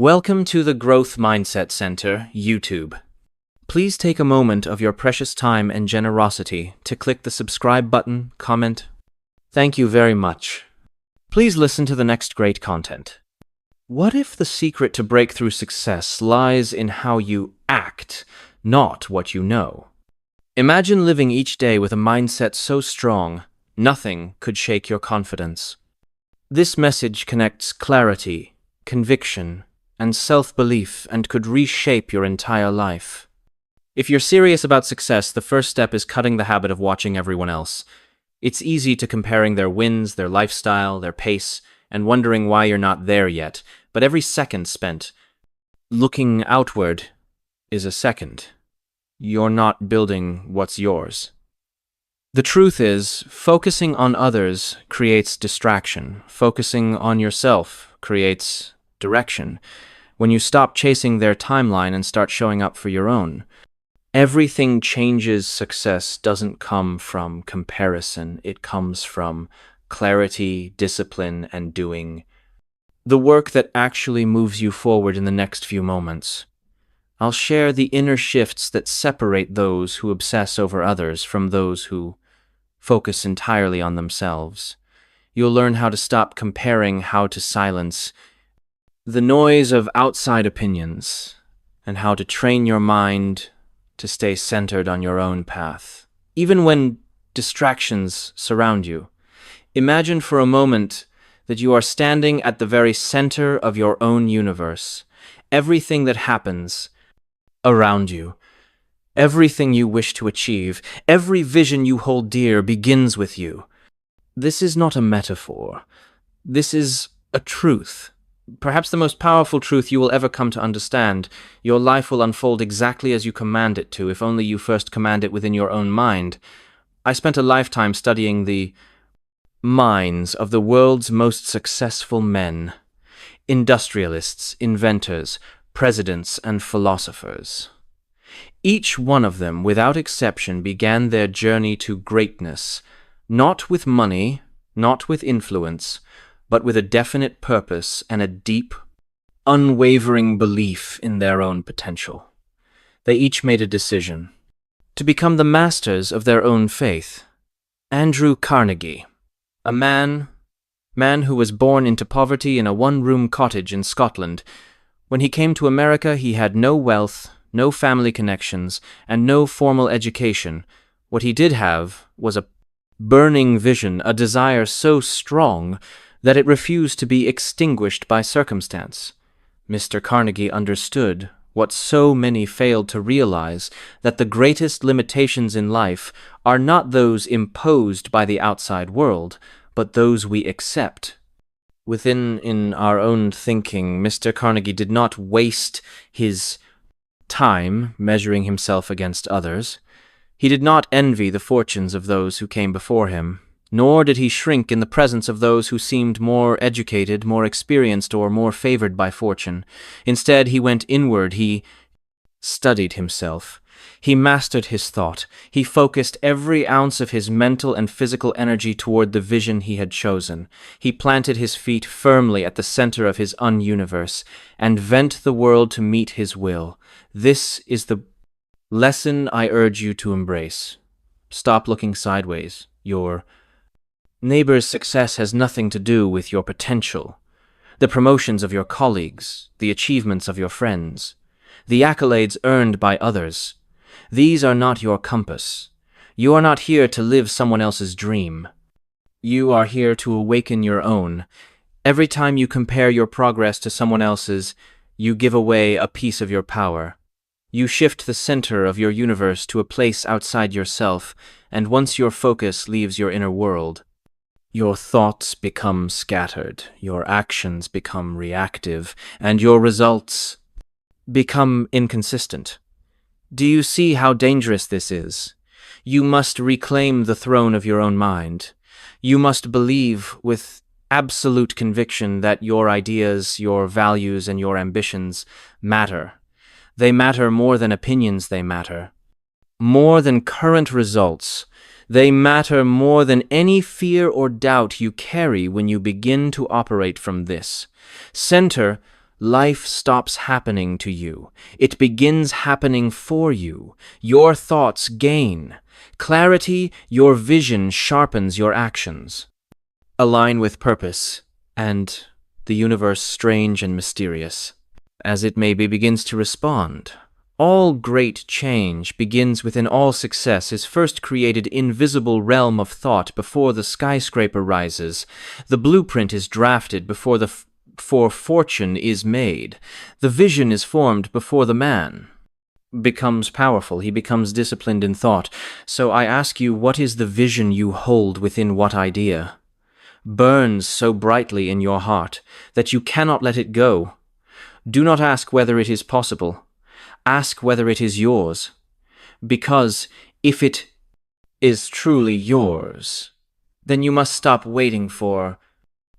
Welcome to the Growth Mindset Center, YouTube. Please take a moment of your precious time and generosity to click the subscribe button, comment. Thank you very much. Please listen to the next great content. What if the secret to breakthrough success lies in how you act, not what you know? Imagine living each day with a mindset so strong, nothing could shake your confidence. This message connects clarity, conviction, and self-belief and could reshape your entire life. If you're serious about success, the first step is cutting the habit of watching everyone else. It's easy to comparing their wins, their lifestyle, their pace, and wondering why you're not there yet. But every second spent looking outward is a second. You're not building what's yours. The truth is, focusing on others creates distraction. Focusing on yourself creates direction. When you stop chasing their timeline and start showing up for your own, everything changes. Success doesn't come from comparison. It comes from clarity, discipline, and doing the work that actually moves you forward in the next few moments. I'll share the inner shifts that separate those who obsess over others from those who focus entirely on themselves. You'll learn how to stop comparing, how to silence the noise of outside opinions, and how to train your mind to stay centered on your own path. Even when distractions surround you, imagine for a moment that you are standing at the very center of your own universe. Everything that happens around you, everything you wish to achieve, every vision you hold dear begins with you. This is not a metaphor. This is a truth. Perhaps the most powerful truth you will ever come to understand. Your life will unfold exactly as you command it to, if only you first command it within your own mind. I spent a lifetime studying the minds of the world's most successful men, industrialists, inventors, presidents, and philosophers. Each one of them, without exception, began their journey to greatness, not with money, not with influence, but with a definite purpose and a deep, unwavering belief in their own potential. They each made a decision to become the masters of their own faith. Andrew Carnegie, a man who was born into poverty in a one-room cottage in Scotland. When he came to America, he had no wealth, no family connections, and no formal education. What he did have was a burning vision, a desire so strong that it refused to be extinguished by circumstance. Mr. Carnegie understood what so many failed to realize, that the greatest limitations in life are not those imposed by the outside world, but those we accept. In our own thinking, Mr. Carnegie did not waste his time measuring himself against others. He did not envy the fortunes of those who came before him, nor did he shrink in the presence of those who seemed more educated, more experienced, or more favored by fortune. Instead, he went inward. He studied himself. He mastered his thought. He focused every ounce of his mental and physical energy toward the vision he had chosen. He planted his feet firmly at the center of his own universe and bent the world to meet his will. This is the lesson I urge you to embrace. Stop looking sideways. Your neighbor's success has nothing to do with your potential. The promotions of your colleagues, the achievements of your friends, the accolades earned by others, these are not your compass. You are not here to live someone else's dream. You are here to awaken your own. Every time you compare your progress to someone else's, you give away a piece of your power. You shift the center of your universe to a place outside yourself, and once your focus leaves your inner world, your thoughts become scattered, your actions become reactive, and your results become inconsistent. Do you see how dangerous this is? You must reclaim the throne of your own mind. You must believe with absolute conviction that your ideas, your values, and your ambitions matter. They matter more than opinions. They matter more than current results. They matter more than any fear or doubt you carry when you begin to operate from this center life stops happening to you. It begins happening for you. Your thoughts gain clarity, your vision sharpens your actions. Align with purpose, and the universe, strange and mysterious, as it may be, begins to respond. All great change begins within all success is first created invisible realm of thought before the skyscraper rises. The blueprint is drafted before for fortune is made. The vision is formed before the man becomes powerful. He becomes disciplined in thought. So I ask you, what is the vision you hold within what idea? Burns so brightly in your heart that you cannot let it go. Do not ask whether it is possible. Ask whether it is yours. Because if it is truly yours, then you must stop waiting for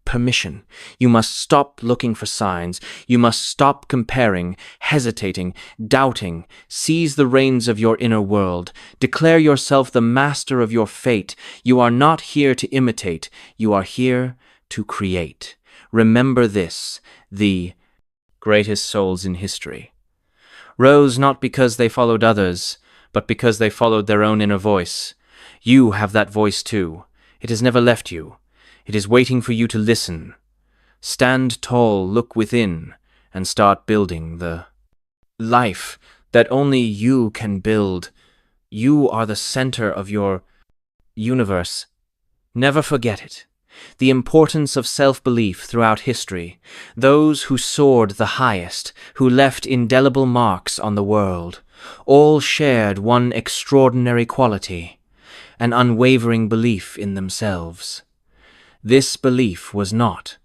permission. You must stop looking for signs. You must stop comparing, hesitating, doubting. Seize the reins of your inner world. Declare yourself the master of your fate. You are not here to imitate. You are here to create. Remember this: the greatest souls in history rose not because they followed others, but because they followed their own inner voice. You have that voice too. It has never left you. It is waiting for you to listen. Stand tall, look within, and start building the life that only you can build. You are the center of your universe. Never forget it. The importance of self-belief throughout history. Those who soared the highest, who left indelible marks on the world, all shared one extraordinary quality: an unwavering belief in themselves. This belief was not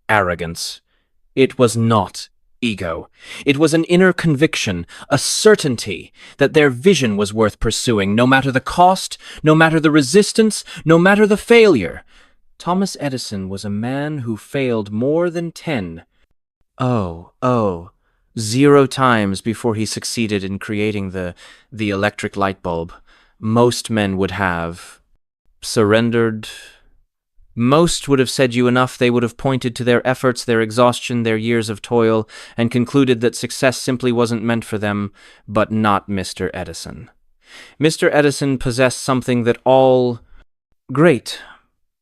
arrogance. It was not ego. It was an inner conviction, a certainty that their vision was worth pursuing, no matter the cost, no matter the resistance, no matter the failure. Thomas Edison was a man who failed more than 0 times before he succeeded in creating the electric light bulb. Most men would have surrendered. Most would have said you enough. They would have pointed to their efforts, their exhaustion, their years of toil, and concluded that success simply wasn't meant for them, but not Mr. Edison. Mr. Edison possessed something that all great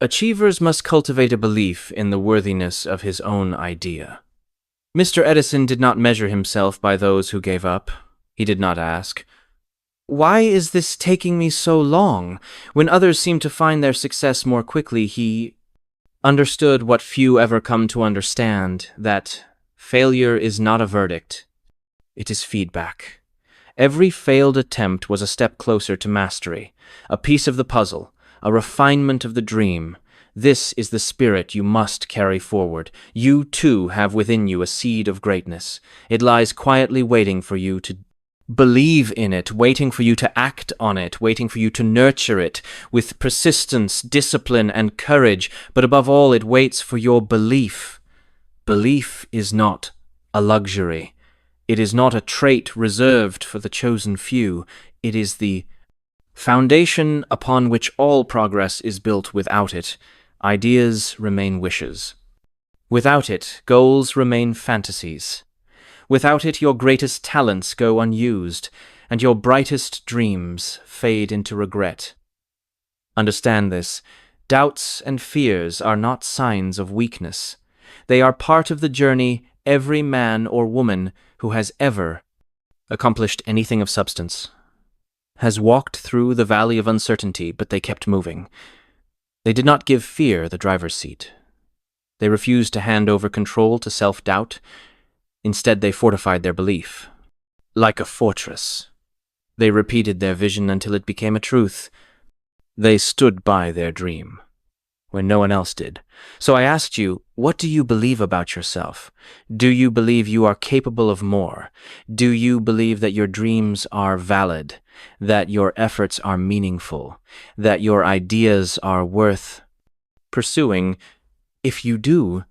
achievers must cultivate: a belief in the worthiness of his own idea. Mr. Edison did not measure himself by those who gave up. He did not ask, "Why is this taking me so long?" When others seemed to find their success more quickly, he understood what few ever come to understand, that failure is not a verdict. It is feedback. Every failed attempt was a step closer to mastery, a piece of the puzzle, a refinement of the dream. This is the spirit you must carry forward. You, too, have within you a seed of greatness. It lies quietly waiting for you to believe in it, waiting for you to act on it, waiting for you to nurture it with persistence, discipline, and courage. But above all, it waits for your belief. Belief is not a luxury. It is not a trait reserved for the chosen few. It is the foundation upon which all progress is built. Without it, ideas remain wishes. Without it, goals remain fantasies. Without it, your greatest talents go unused, and your brightest dreams fade into regret. Understand this. Doubts and fears are not signs of weakness. They are part of the journey every man or woman who has ever accomplished anything of substance has walked through the valley of uncertainty, but they kept moving. They did not give fear the driver's seat. They refused to hand over control to self-doubt. Instead, they fortified their belief. Like a fortress, they repeated their vision until it became a truth. They stood by their dream when no one else did. So I asked you, what do you believe about yourself? Do you believe you are capable of more? Do you believe that your dreams are valid, that your efforts are meaningful, that your ideas are worth pursuing? If you do,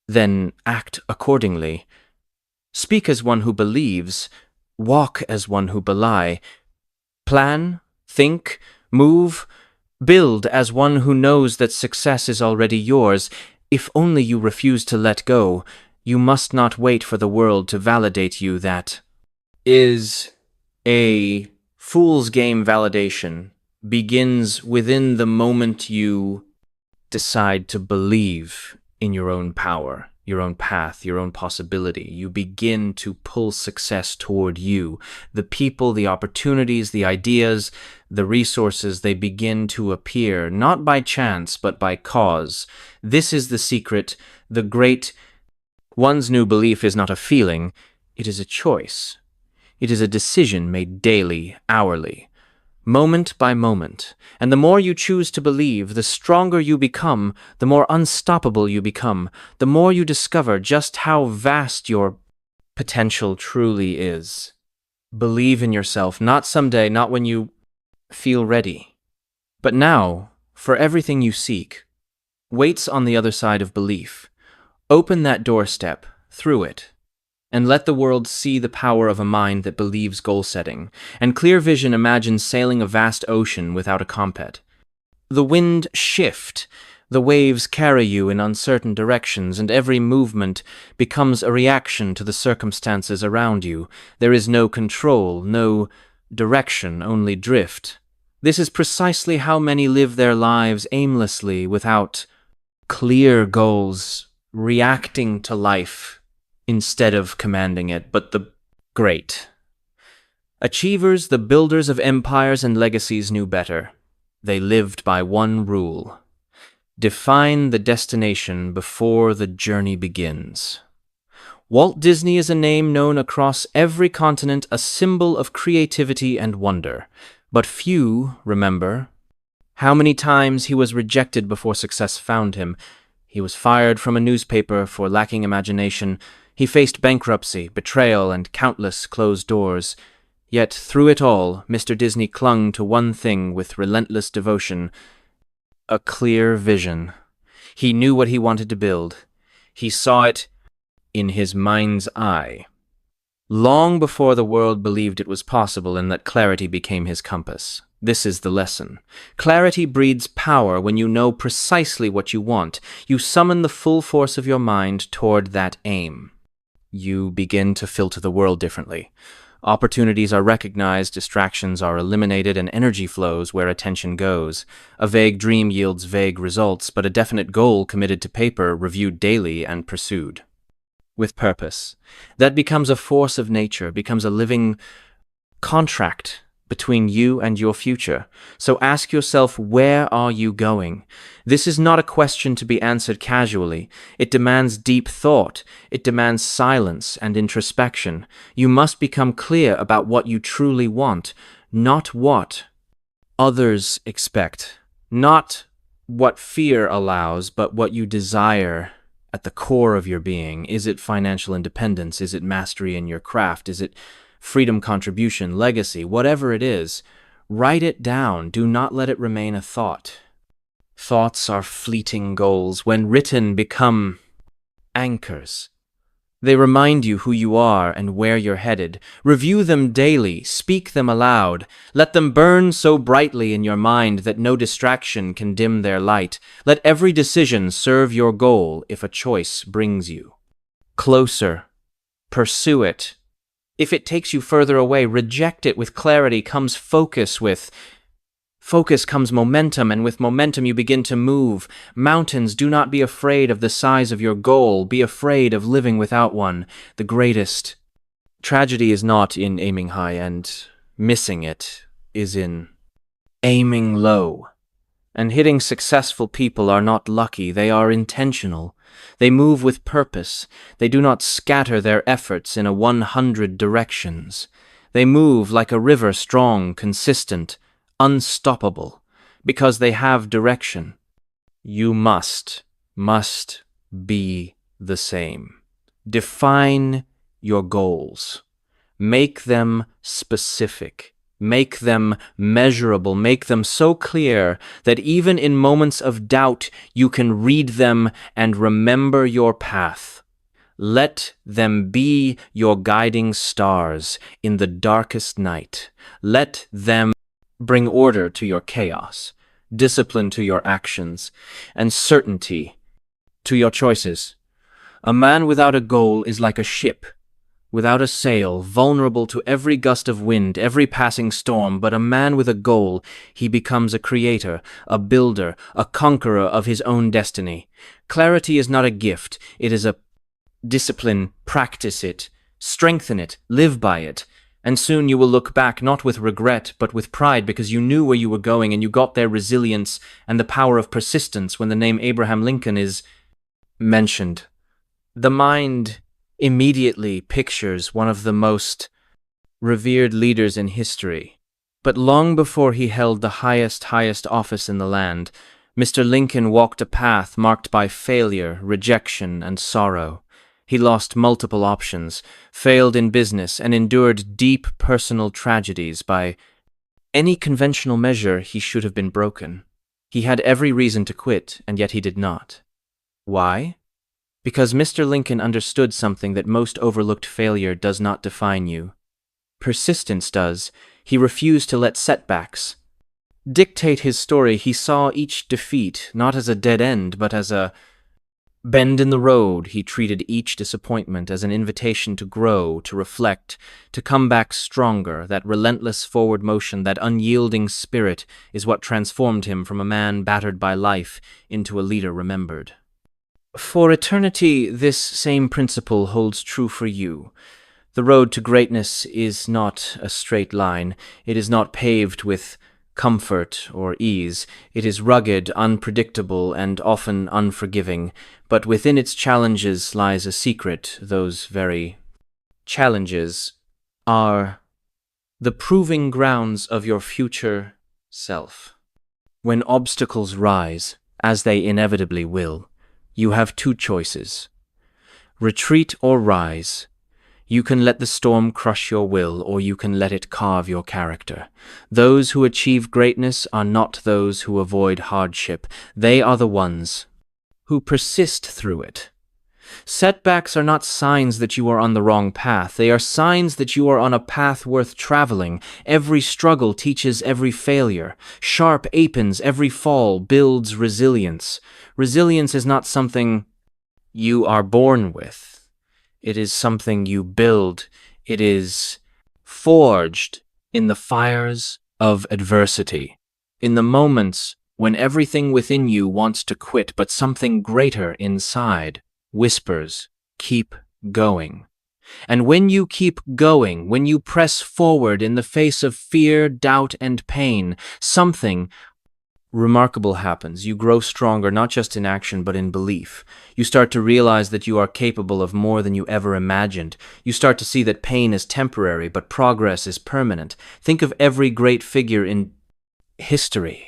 then act accordingly. Speak as one who believes, walk as one who belie. Plan, think, move, build as one who knows that success is already yours. If only you refuse to let go, You must not wait for the world to validate you. That is a fool's game. Validation begins within the moment you decide to believe in your own power, your own path, your own possibility. You begin to pull success toward you. The people, the opportunities, the ideas, the resources, they begin to appear, not by chance, but by cause. This is the secret. The great one's new belief is not a feeling, it is a choice. It is a decision made daily, hourly, moment by moment. And the more you choose to believe, the stronger you become, the more unstoppable you become, the more you discover just how vast your potential truly is. Believe in yourself, not someday, not when you feel ready, but now, for everything you seek, waits on the other side of belief. Open that doorstep, through it, and let the world see the power of a mind that believes goal setting, and clear vision imagines sailing a vast ocean without a compet. The wind shift, the waves carry you in uncertain directions, and every movement becomes a reaction to the circumstances around you. There is no control, no direction, only drift. This is precisely how many live their lives aimlessly, without clear goals, reacting to life instead of commanding it. But the great achievers, the builders of empires and legacies, knew better. They lived by one rule: define the destination before the journey begins. Walt Disney is a name known across every continent, a symbol of creativity and wonder. But few remember how many times he was rejected before success found him. He was fired from a newspaper for lacking imagination. He faced bankruptcy, betrayal, and countless closed doors. Yet through it all, Mr. Disney clung to one thing with relentless devotion: a clear vision. He knew what he wanted to build. He saw it in his mind's eye, long before the world believed it was possible, and that clarity became his compass. This is the lesson. Clarity breeds power. When you know precisely what you want, you summon the full force of your mind toward that aim. You begin to filter the world differently. Opportunities are recognized, distractions are eliminated, and energy flows where attention goes. A vague dream yields vague results, but a definite goal committed to paper, reviewed daily, and pursued with purpose. That becomes a force of nature, becomes a living contract between you and your future. So ask yourself, where are you going? This is not a question to be answered casually. It demands deep thought. It demands silence and introspection. You must become clear about what you truly want, not what others expect, not what fear allows, but what you desire at the core of your being. Is it financial independence? Is it mastery in your craft? Is it freedom, contribution, legacy? Whatever it is, write it down. Do not let it remain a thought. Thoughts are fleeting goals. When written, become anchors. They remind you who you are and where you're headed. Review them daily. Speak them aloud. Let them burn so brightly in your mind that no distraction can dim their light. Let every decision serve your goal if a choice brings you closer. Pursue it. If it takes you further away, reject it. With clarity comes focus. With focus comes momentum, and with momentum you begin to move mountains. Do not be afraid of the size of your goal. Be afraid of living without one. The greatest tragedy is not in aiming high and missing it, is in aiming low. And hitting successful people are not lucky, they are intentional. They move with purpose. They do not scatter their efforts in 100 directions. They move like a river, strong, consistent, unstoppable, because they have direction. You must be the same. Define your goals. Make them specific. Make them measurable. Make them so clear that even in moments of doubt, you can read them and remember your path. Let them be your guiding stars in the darkest night. Let them bring order to your chaos, discipline to your actions, and certainty to your choices. A man without a goal is like a ship, without a sail, vulnerable to every gust of wind, every passing storm. But a man with a goal, he becomes a creator, a builder, a conqueror of his own destiny. Clarity is not a gift, it is a discipline. Practice it, strengthen it, live by it. And soon you will look back not with regret, but with pride, because you knew where you were going and you got there. Resilience and the power of persistence when the name Abraham Lincoln is mentioned. The mind immediately pictures one of the most revered leaders in history. But long before he held the highest office in the land, Mr. Lincoln walked a path marked by failure, rejection, and sorrow. He lost multiple options, failed in business, and endured deep personal tragedies. By any conventional measure, he should have been broken. He had every reason to quit, and yet he did not. Why? Because Mr. Lincoln understood something that most overlooked. Failure does not define you. Persistence does. He refused to let setbacks dictate his story. He saw each defeat not as a dead end, but as a bend in the road. He treated each disappointment as an invitation to grow, to reflect, to come back stronger. That relentless forward motion, that unyielding spirit, is what transformed him from a man battered by life into a leader remembered. For eternity, this same principle holds true for you. The road to greatness is not a straight line. It is not paved with comfort or ease. It is rugged, unpredictable, and often unforgiving. But within its challenges lies a secret. Those very challenges are the proving grounds of your future self. When obstacles rise, as they inevitably will, you have two choices: retreat or rise. You can let the storm crush your will, or you can let it carve your character. Those who achieve greatness are not those who avoid hardship. They are the ones who persist through it. Setbacks are not signs that you are on the wrong path. They are signs that you are on a path worth traveling. Every struggle teaches every failure. Sharp apens every fall builds resilience. Resilience is not something you are born with. It is something you build. It is forged in the fires of adversity, in the moments when everything within you wants to quit, but something greater inside whispers, keep going. And when you keep going, when you press forward in the face of fear, doubt, and pain, something remarkable happens. You grow stronger, not just in action, but in belief. You start to realize that you are capable of more than you ever imagined. You start to see that pain is temporary, but progress is permanent. Think of every great figure in history: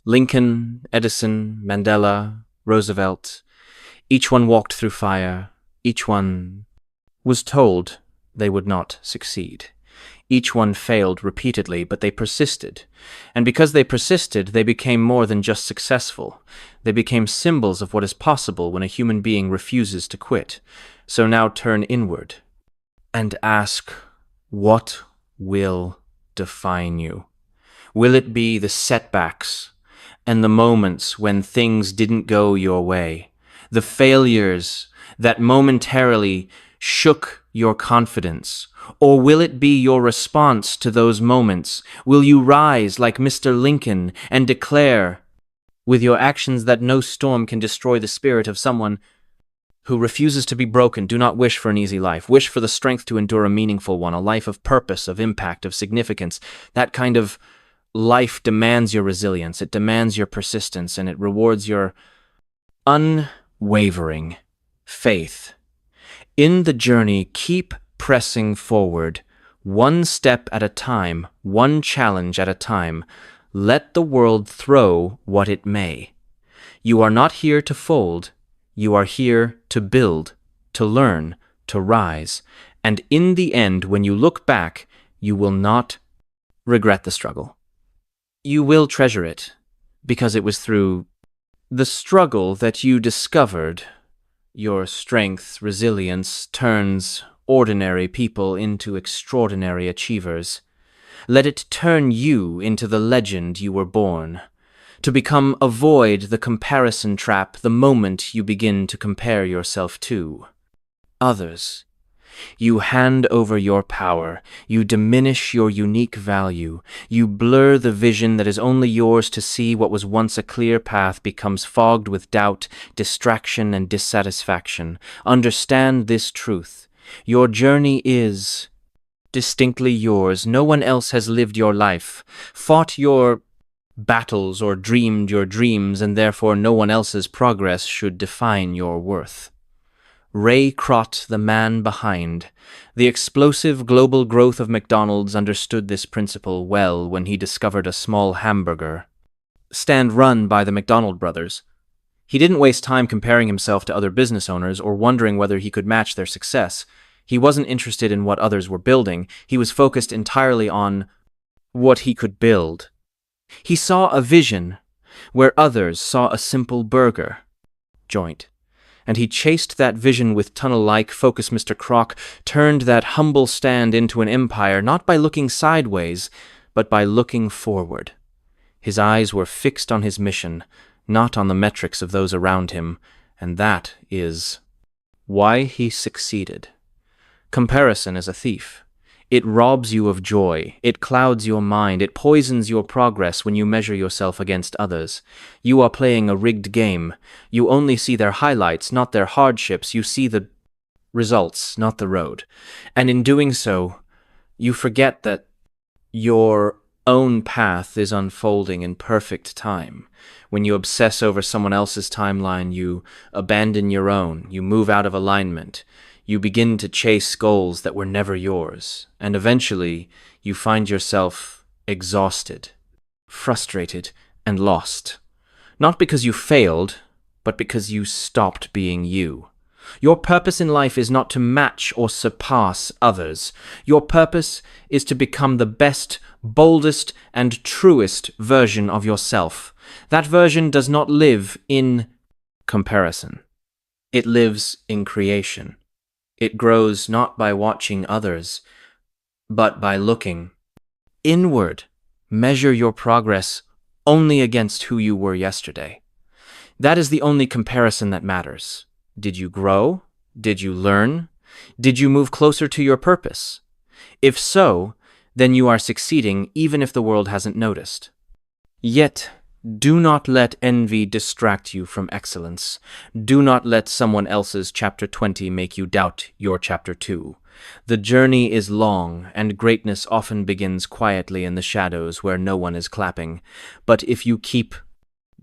Lincoln, Edison, Mandela, Roosevelt. Each one walked through fire. Each one was told they would not succeed. Each one failed repeatedly, but they persisted. And because they persisted, they became more than just successful. They became symbols of what is possible when a human being refuses to quit. So now turn inward and ask, what will define you? Will it be the setbacks and the moments when things didn't go your way? The failures that momentarily shook your confidence? Or will it be your response to those moments? Will you rise like Mr. Lincoln and declare with your actions that no storm can destroy the spirit of someone who refuses to be broken? Do not wish for an easy life. Wish for the strength to endure a meaningful one, a life of purpose, of impact, of significance. That kind of life demands your resilience. It demands your persistence, and it rewards your unwavering faith. In the journey, keep pressing forward, one step at a time, one challenge at a time. Let the world throw what it may. You are not here to fold. You are here to build, to learn, to rise. And in the end, when you look back, you will not regret the struggle. You will treasure it, because it was through the struggle that you discovered your strength. Resilience turns ordinary people into extraordinary achievers. Let it turn you into the legend you were born to become avoid the comparison trap the moment you begin to compare yourself to others. You hand over your power, you diminish your unique value, you blur the vision that is only yours to see. What was once a clear path becomes fogged with doubt, distraction, and dissatisfaction. Understand this truth. Your journey is distinctly yours. No one else has lived your life, fought your battles, or dreamed your dreams, and therefore no one else's progress should define your worth. Ray Kroc, the man behind the explosive global growth of McDonald's, understood this principle well when he discovered a small hamburger stand run by the McDonald brothers. He didn't waste time comparing himself to other business owners or wondering whether he could match their success. He wasn't interested in what others were building. He was focused entirely on what he could build. He saw a vision where others saw a simple burger joint, and he chased that vision with tunnel-like focus. Mr. Kroc turned that humble stand into an empire, not by looking sideways, but by looking forward. His eyes were fixed on his mission, not on the metrics of those around him, and that is why he succeeded. Comparison is a thief. It robs you of joy, it clouds your mind, it poisons your progress when you measure yourself against others. You are playing a rigged game. You only see their highlights, not their hardships. You see the results, not the road. And in doing so, you forget that your own path is unfolding in perfect time. When you obsess over someone else's timeline, you abandon your own, you move out of alignment. You begin to chase goals that were never yours, and eventually you find yourself exhausted, frustrated, and lost. Not because you failed, but because you stopped being you. Your purpose in life is not to match or surpass others. Your purpose is to become the best, boldest, and truest version of yourself. That version does not live in comparison. It lives in creation. It grows not by watching others, but by looking inward. Measure your progress only against who you were yesterday. That is the only comparison that matters. Did you grow? Did you learn? Did you move closer to your purpose? If so, then you are succeeding even if the world hasn't noticed. Yet, do not let envy distract you from excellence. Do not let someone else's chapter 20 make you doubt your chapter 2. The journey is long, and greatness often begins quietly in the shadows where no one is clapping. But if you keep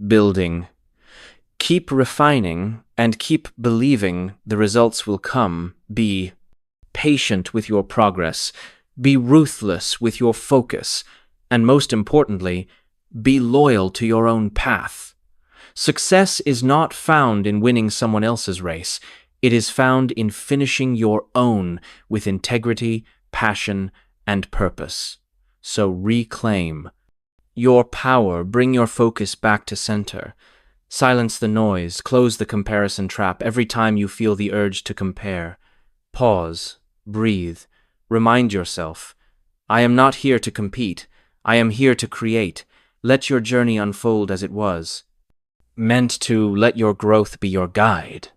building, keep refining, and keep believing, the results will come. Be patient with your progress. Be ruthless with your focus. And most importantly, be loyal to your own path. Success is not found in winning someone else's race. It is found in finishing your own with integrity, passion, and purpose. So reclaim your power. Bring your focus back to center. Silence the noise. Close the comparison trap. Every time you feel the urge to compare, pause, breathe, remind yourself, I am not here to compete. I am here to create. Let your journey unfold as it was, meant to. Let your growth be your guide,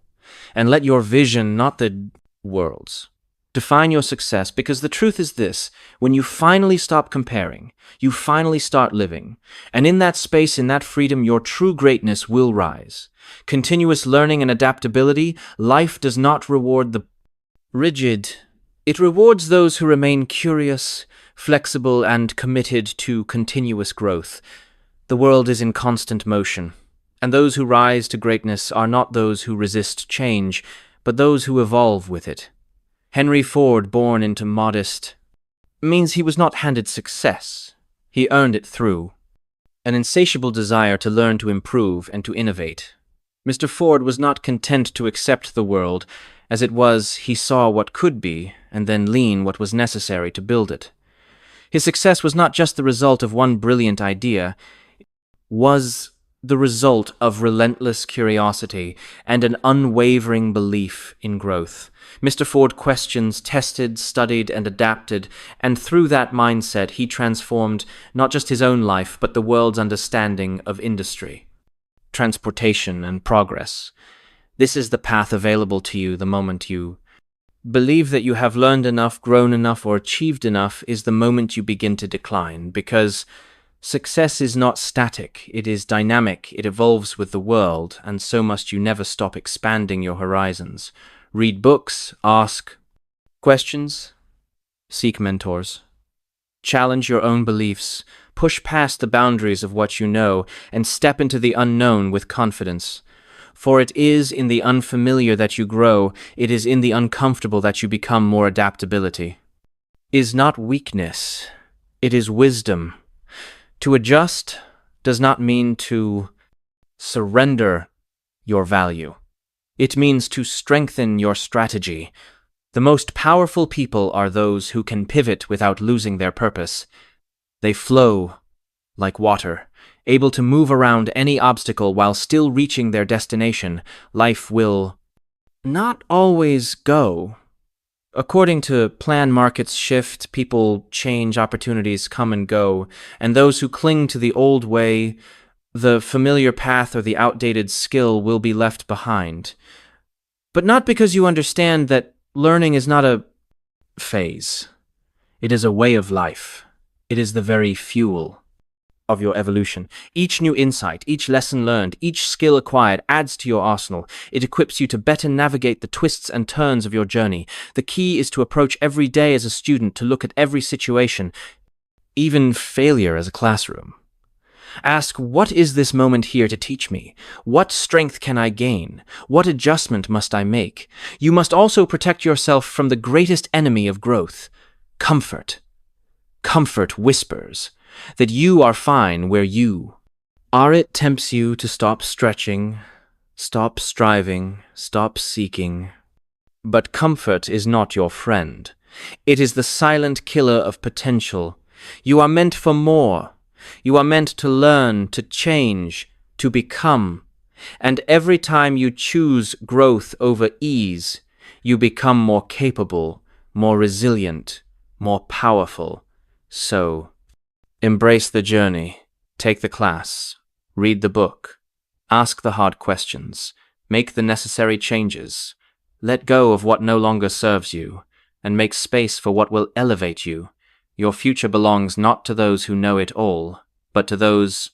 and let your vision, not the world's, define your success. Because the truth is this: when you finally stop comparing, you finally start living, and in that space, in that freedom, your true greatness will rise. Continuous learning and adaptability. Life does not reward the rigid. It rewards those who remain curious, flexible, and committed to continuous growth. The world is in constant motion, and those who rise to greatness are not those who resist change, but those who evolve with it. Henry Ford, born into modest, means he was not handed success. He earned it through an insatiable desire to learn, to improve, and to innovate. Mr. Ford was not content to accept the world as it was. He saw what could be, and then lean what was necessary to build it. His success was not just the result of one brilliant idea. It was the result of relentless curiosity and an unwavering belief in growth. Mr. Ford questions, tested, studied, and adapted, and through that mindset, he transformed not just his own life, but the world's understanding of industry, transportation, and progress. This is the path available to you the moment you believe that you have learned enough, grown enough, or achieved enough is the moment you begin to decline, because success is not static, it is dynamic, it evolves with the world, and so must you never stop expanding your horizons. Read books, ask questions, seek mentors. Challenge your own beliefs, push past the boundaries of what you know, and step into the unknown with confidence. For it is in the unfamiliar that you grow, it is in the uncomfortable that you become more adaptability. Is not weakness, it is wisdom. To adjust does not mean to surrender your value. It means to strengthen your strategy. The most powerful people are those who can pivot without losing their purpose. They flow like water, able to move around any obstacle while still reaching their destination. Life will not always go according to plan. Markets shift, people change, opportunities come and go, and those who cling to the old way, the familiar path, or the outdated skill will be left behind. But not because you understand that learning is not a phase. It is a way of life. It is the very fuel of your evolution. Each new insight, each lesson learned, each skill acquired adds to your arsenal. It equips you to better navigate the twists and turns of your journey. The key is to approach every day as a student, to look at every situation, even failure, as a classroom. Ask, what is this moment here to teach me? What strength can I gain? What adjustment must I make? You must also protect yourself from the greatest enemy of growth, comfort. Comfort whispers that you are fine where you are. It tempts you to stop stretching, stop striving, stop seeking. But comfort is not your friend. It is the silent killer of potential. You are meant for more. You are meant to learn, to change, to become. And every time you choose growth over ease, you become more capable, more resilient, more powerful. So, embrace the journey, take the class, read the book, ask the hard questions, make the necessary changes, let go of what no longer serves you, and make space for what will elevate you. Your future belongs not to those who know it all, but to those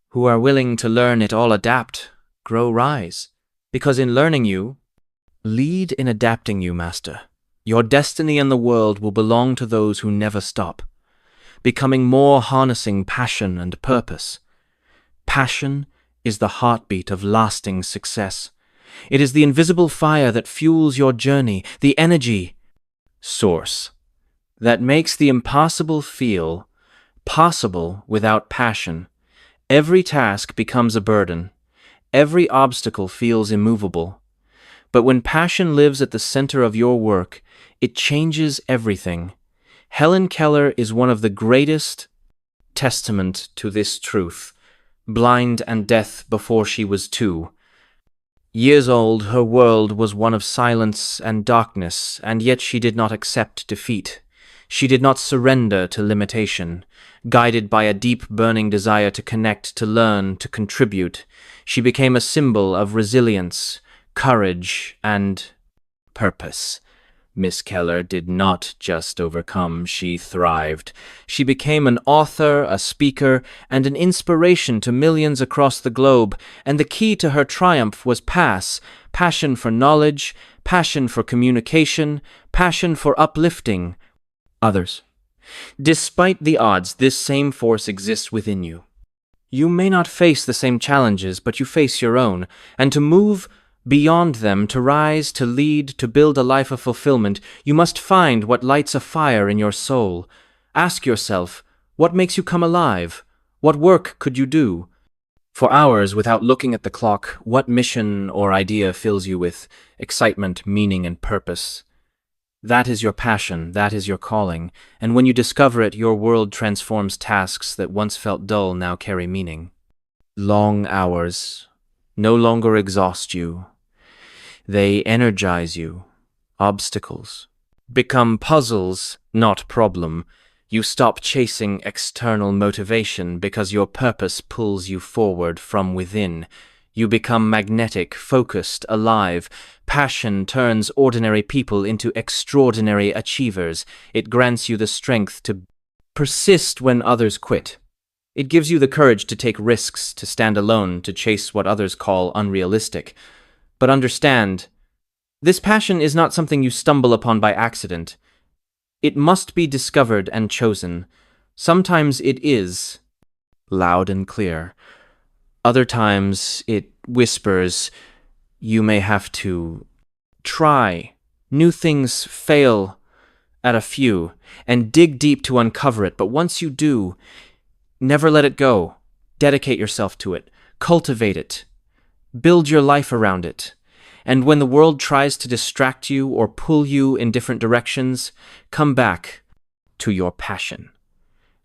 who are willing to learn it all, adapt, grow, rise. Because in learning you, lead in adapting you, master. Your destiny in the world will belong to those who never stop, becoming more, harnessing passion and purpose. Passion is the heartbeat of lasting success. It is the invisible fire that fuels your journey, the energy source that makes the impossible feel possible. Without passion, every task becomes a burden. Every obstacle feels immovable. But when passion lives at the center of your work, it changes everything. Helen Keller is one of the greatest testament to this truth. Blind and deaf before she was 2 years old, her world was one of silence and darkness, and yet she did not accept defeat. She did not surrender to limitation. Guided by a deep, burning desire to connect, to learn, to contribute, she became a symbol of resilience, courage, and purpose. Miss Keller did not just overcome, she thrived. She became an author, a speaker, and an inspiration to millions across the globe, and the key to her triumph was passion for knowledge, passion for communication, passion for uplifting others. Despite the odds, this same force exists within you. You may not face the same challenges, but you face your own, and to move beyond them, to rise, to lead, to build a life of fulfillment, you must find what lights a fire in your soul. Ask yourself, what makes you come alive? What work could you do for hours without looking at the clock? What mission or idea fills you with excitement, meaning, and purpose? That is your passion, that is your calling, and when you discover it, your world transforms. Tasks that once felt dull now carry meaning. Long hours no longer exhaust you. They energize you. Obstacles become puzzles, not problem. You stop chasing external motivation because your purpose pulls you forward from within. You become magnetic, focused, alive. Passion turns ordinary people into extraordinary achievers. It grants you the strength to persist when others quit. It gives you the courage to take risks, to stand alone, to chase what others call unrealistic. But understand, this passion is not something you stumble upon by accident. It must be discovered and chosen. Sometimes it is loud and clear. Other times it whispers. You may have to try new things, fail at a few, and dig deep to uncover it. But once you do, never let it go. Dedicate yourself to it. Cultivate it. Build your life around it. And when the world tries to distract you or pull you in different directions, come back to your passion.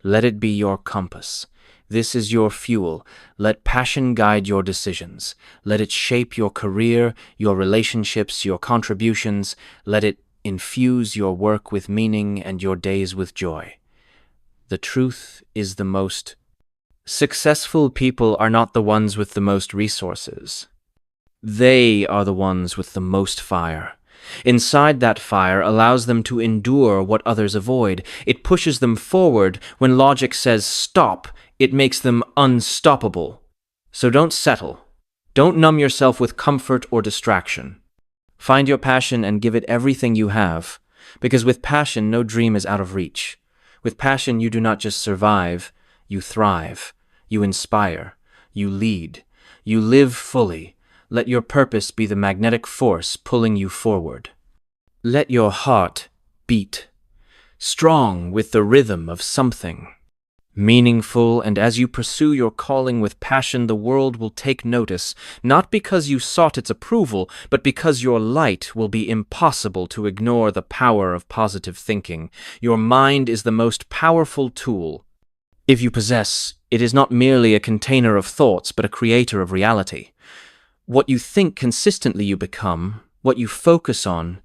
Let it be your compass. This is your fuel. Let passion guide your decisions. Let it shape your career, your relationships, your contributions. Let it infuse your work with meaning and your days with joy. The truth is, the most successful people are not the ones with the most resources. They are the ones with the most fire. Inside that fire allows them to endure what others avoid. It pushes them forward when logic says stop. It makes them unstoppable. So don't settle. Don't numb yourself with comfort or distraction. Find your passion and give it everything you have, because with passion, no dream is out of reach. With passion, you do not just survive, you thrive, you inspire, you lead, you live fully. Let your purpose be the magnetic force pulling you forward. Let your heart beat, strong with the rhythm of something meaningful, and as you pursue your calling with passion, the world will take notice, not because you sought its approval, but because your light will be impossible to ignore. The power of positive thinking. Your mind is the most powerful tool. If you possess, it is not merely a container of thoughts, but a creator of reality. What you think consistently you become. What you focus on,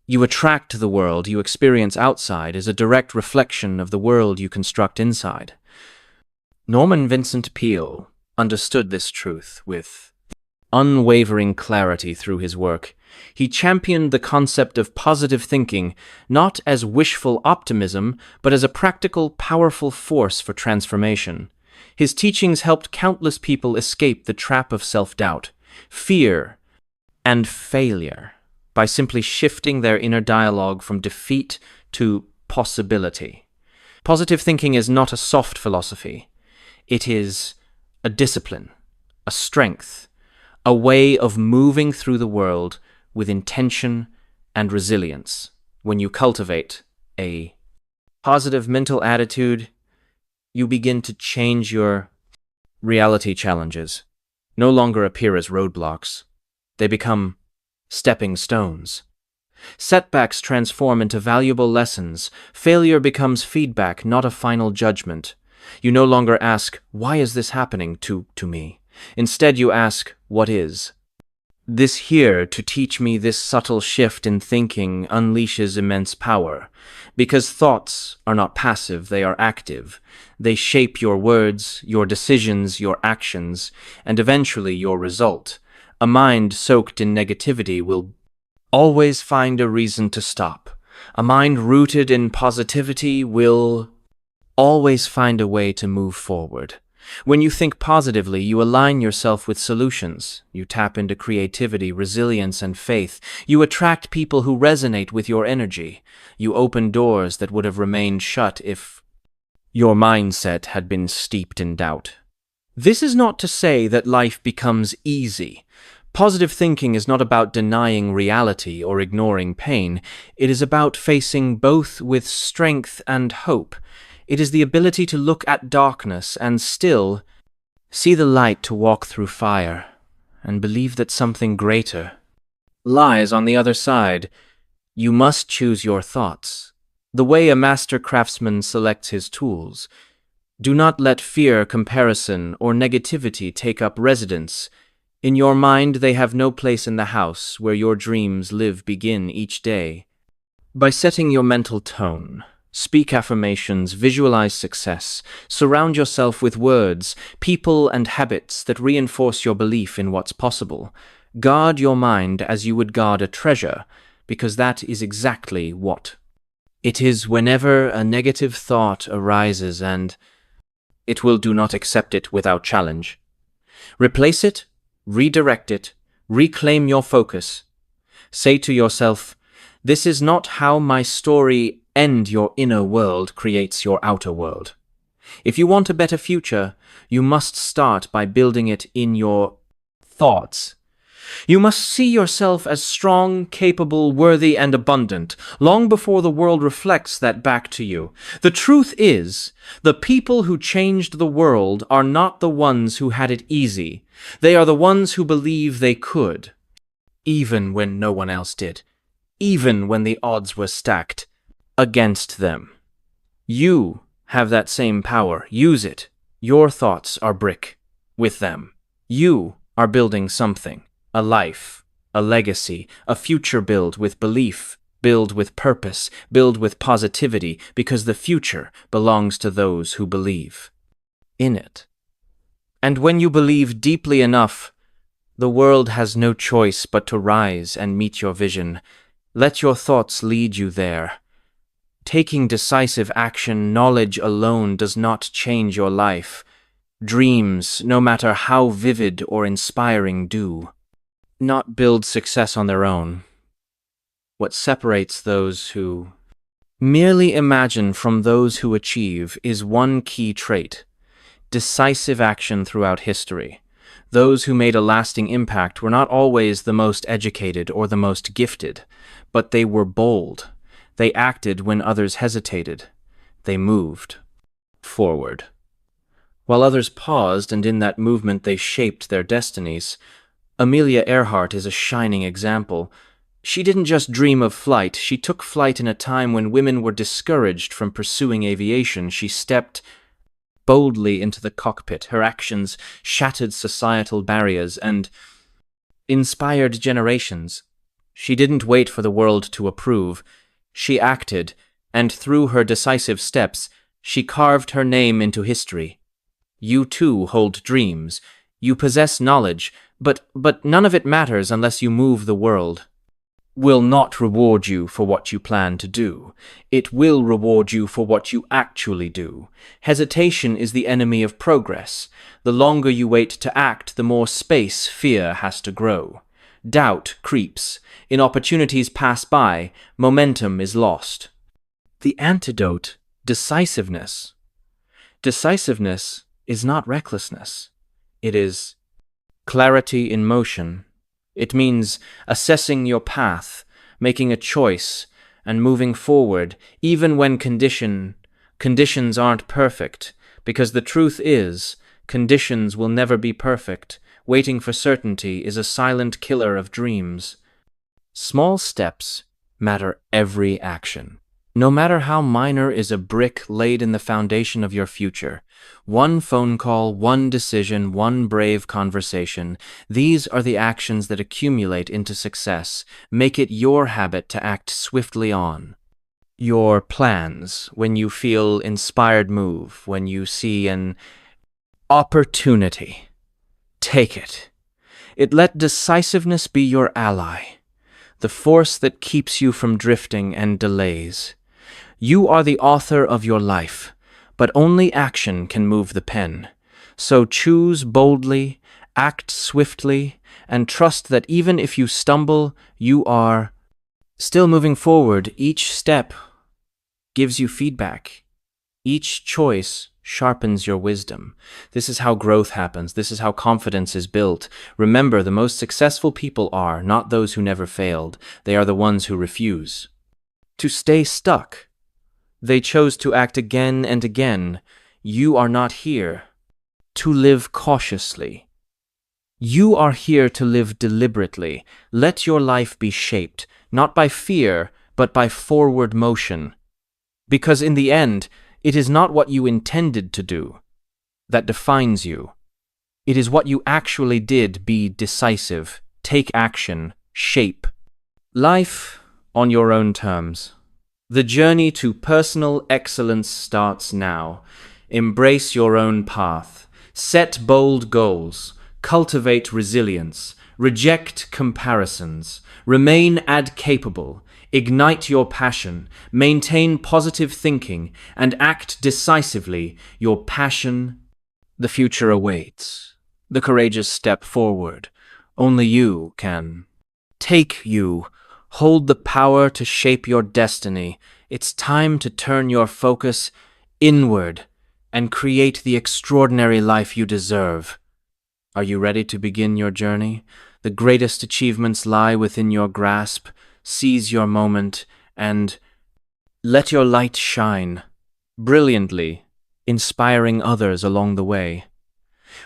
you attract to the world you experience outside is a direct reflection of the world you construct inside. Norman Vincent Peale understood this truth with unwavering clarity through his work. He championed the concept of positive thinking, not as wishful optimism, but as a practical, powerful force for transformation. His teachings helped countless people escape the trap of self-doubt, fear, and failure by simply shifting their inner dialogue from defeat to possibility. Positive thinking is not a soft philosophy. It is a discipline, a strength, a way of moving through the world with intention and resilience. When you cultivate a positive mental attitude, you begin to change your reality challenges. No longer appear as roadblocks. They become stepping stones. Setbacks transform into valuable lessons. Failure becomes feedback, not a final judgment. You no longer ask, why is this happening to me? Instead, you ask, what is this here to teach me? This subtle shift in thinking unleashes immense power. Because thoughts are not passive, they are active. They shape your words, your decisions, your actions, and eventually your result. A mind soaked in negativity will always find a reason to stop. A mind rooted in positivity will always find a way to move forward. When you think positively, you align yourself with solutions. You tap into creativity, resilience, and faith. You attract people who resonate with your energy. You open doors that would have remained shut if your mindset had been steeped in doubt. This is not to say that life becomes easy. Positive thinking is not about denying reality or ignoring pain. It is about facing both with strength and hope. It is the ability to look at darkness and still see the light, to walk through fire and believe that something greater lies on the other side. You must choose your thoughts. The way a master craftsman selects his tools, Do not let fear, comparison, or negativity take up residence. In your mind, they have no place in the house where your dreams live begin each day. By setting your mental tone, speak affirmations, visualize success, surround yourself with words, people, and habits that reinforce your belief in what's possible. Guard your mind as you would guard a treasure, because that is exactly what it is whenever a negative thought arises, and it will do not accept it without challenge. Replace it, redirect it, reclaim your focus. Say to yourself, "This is not how my story and your inner world creates your outer world." If you want a better future, you must start by building it in your thoughts. You must see yourself as strong, capable, worthy, and abundant, long before the world reflects that back to you. The truth is, the people who changed the world are not the ones who had it easy. They are the ones who believe they could, even when no one else did, even when the odds were stacked against them. You have that same power. Use it. Your thoughts are brick with them. You are building something. A life, a legacy, a future build with belief, build with purpose, build with positivity, because the future belongs to those who believe in it. And when you believe deeply enough, the world has no choice but to rise and meet your vision. Let your thoughts lead you there. Taking decisive action, knowledge alone does not change your life. Dreams, no matter how vivid or inspiring, do not build success on their own. What separates those who merely imagine from those who achieve is one key trait: decisive action throughout history. Those who made a lasting impact were not always the most educated or the most gifted, but they were bold. They acted when others hesitated. They moved forward, while others paused, and in that movement they shaped their destinies. Amelia Earhart is a shining example. She didn't just dream of flight, she took flight in a time when women were discouraged from pursuing aviation. She stepped boldly into the cockpit. Her actions shattered societal barriers and inspired generations. She didn't wait for the world to approve. She acted, and through her decisive steps, she carved her name into history. You too hold dreams. You possess knowledge, but none of it matters unless you move the world. Will not reward you for what you plan to do. It will reward you for what you actually do. Hesitation is the enemy of progress. The longer you wait to act, the more space fear has to grow. Doubt creeps. Inopportunities pass by. Momentum is lost. The antidote: decisiveness. Decisiveness is not recklessness. It is clarity in motion. It means assessing your path, making a choice, and moving forward, even when conditions aren't perfect, because the truth is, conditions will never be perfect. Waiting for certainty is a silent killer of dreams. Small steps matter every action. No matter how minor is a brick laid in the foundation of your future. One phone call, one decision, one brave conversation. These are the actions that accumulate into success. Make it your habit to act swiftly on your plans. When you feel inspired, move. When you see an opportunity, take it. Let decisiveness be your ally, the force that keeps you from drifting and delays. You are the author of your life, but only action can move the pen. So choose boldly, act swiftly, and trust that even if you stumble, you are still moving forward. Each step gives you feedback. Each choice sharpens your wisdom. This is how growth happens. This is how confidence is built. Remember, the most successful people are not those who never failed. They are the ones who refuse to stay stuck. They chose to act again and again. You are not here to live cautiously. You are here to live deliberately. Let your life be shaped, not by fear, but by forward motion. Because in the end, It is not what you intended to do that defines you. It is what you actually did. Be decisive, take action, shape life on your own terms. The journey to personal excellence starts now. Embrace your own path. Set bold goals. Cultivate resilience. Reject comparisons. Remain capable. Ignite your passion. Maintain positive thinking and act decisively. Your passion. The future awaits. The courageous step forward. Only you can. Take you. Hold the power to shape your destiny. It's time to turn your focus inward and create the extraordinary life you deserve. Are you ready to begin your journey? The greatest achievements lie within your grasp. Seize your moment and let your light shine brilliantly, inspiring others along the way.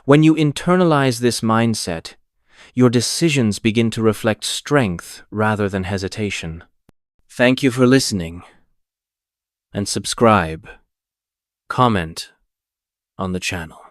When you internalize this mindset, your decisions begin to reflect strength rather than hesitation. Thank you for listening, and subscribe, comment on the channel.